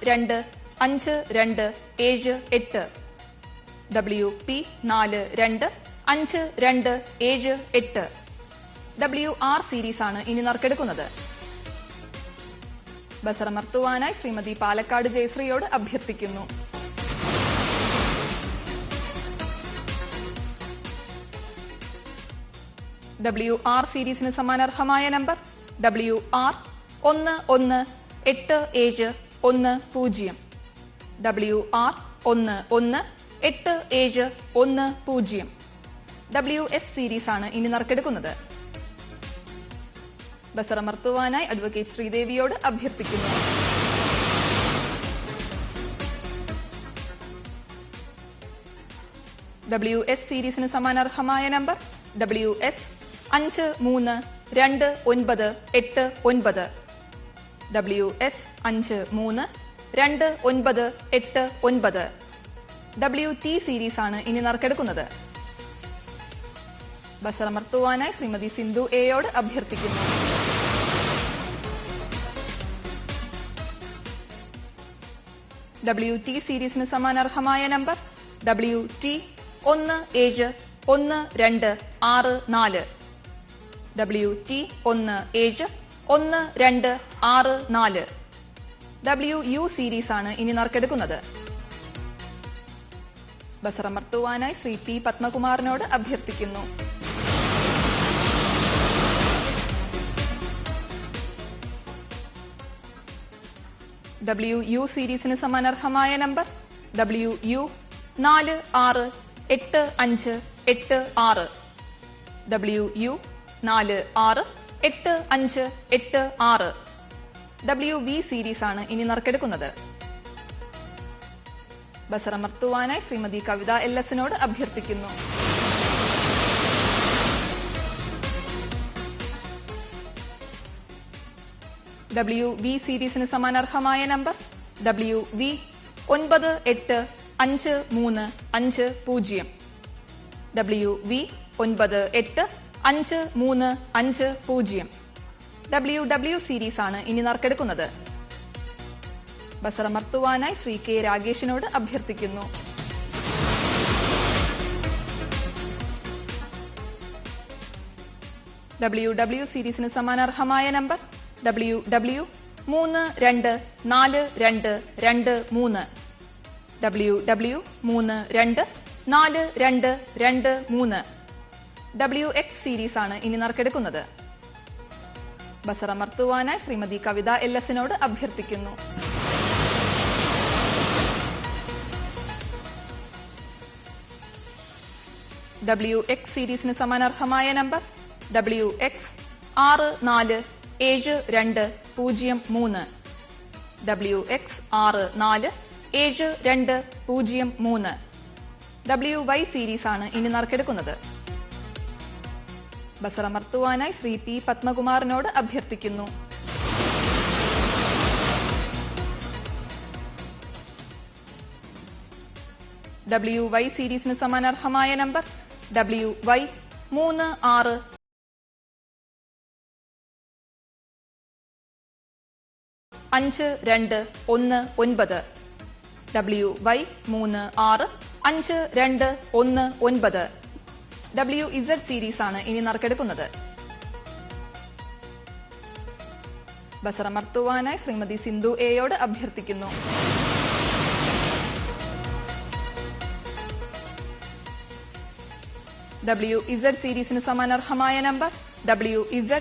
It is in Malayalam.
2 5 2 7 8 WP 4 2 5 2 7 8 WR സീരീസ് ആണ് ഇനി നറുക്കെടുക്കുന്നത്. ബസറമർത്തുവാനായി ശ്രീമതി പാലക്കാട് ജയശ്രീയോട് അഭ്യർത്ഥിക്കുന്നു. WR സീരീസിന് സമാനർഹമായ number WR 118710 WR 118710 WS series ആണ് ഇനി നറുക്കെടുക്കുന്നത്. ബസറമർത്തുവാനായി അഡ്വക്കേറ്റ് ശ്രീദേവിയോട് അഭ്യർത്ഥിക്കുന്നു. WS സീരീസിന് സമാനർഹമായ number WS 532989 WS 532989 WT series ആണ് ഇനി നറുക്കെടുക്കുന്നത്. ബസറമർത്തുവാനായി ശ്രീമതി സിന്ധു എയോട് അഭ്യർത്ഥിക്കുന്നു. WT സീരീസിന് സമാനർഹമായ number WT 171264 WT 171264 WU series ആണ് ഇനി നറുക്കെടുക്കുന്നത്. ബസറമർത്തുവാനായി ശ്രീ പി പത്മകുമാറിനോട് അഭ്യർത്ഥിക്കുന്നു. WU സീരീസിന് സമാനർഹമായ number WU 468586 WU 468586 WV series ആണ് ഇനി നറുക്കെടുക്കുന്നത്. ബസറമർത്തുവാനായി ശ്രീമതി കവിത LSനോട് അഭ്യർത്ഥിക്കുന്നു. WV സീരീസിന് സമാനർഹമായ number WV 985350 WV 985350 WW series ആണ് ഇനി നറുക്കെടുക്കുന്നത്. ബസറമർത്തുവാനായി ശ്രീ കെ രാഗേഷിനോട് അഭ്യർത്ഥിക്കുന്നു. WW സീരീസിന് സമാനർഹമായ number WW 324223 WW 324223 WX series ആണ് ഇനി നറുക്കെടുക്കുന്നത്. ബസറമർത്തുവാനായി ശ്രീമതി കവിത LSനോട് അഭ്യർത്ഥിക്കുന്നു. WX സീരീസിന് സമാനർഹമായ number WX 647203 WX 647203 WY series ആണ് ഇനി നറുക്കെടുക്കുന്നത്. ബസറമർത്തുവാനായി ശ്രീ പി പത്മകുമാറിനോട് അഭ്യർത്ഥിക്കുന്നു. WY സീരീസിന് സമാനർഹമായ number WY 365219 WY 365219 WZ series ആണ് ഇനി നറുക്കെടുക്കുന്നത്. ബസറമർത്തുവാനായി ശ്രീമതി സിന്ധു എയോട് അഭ്യർത്ഥിക്കുന്നു. WZ സീരീസിന് സമാനർഹമായ നമ്പർ WZ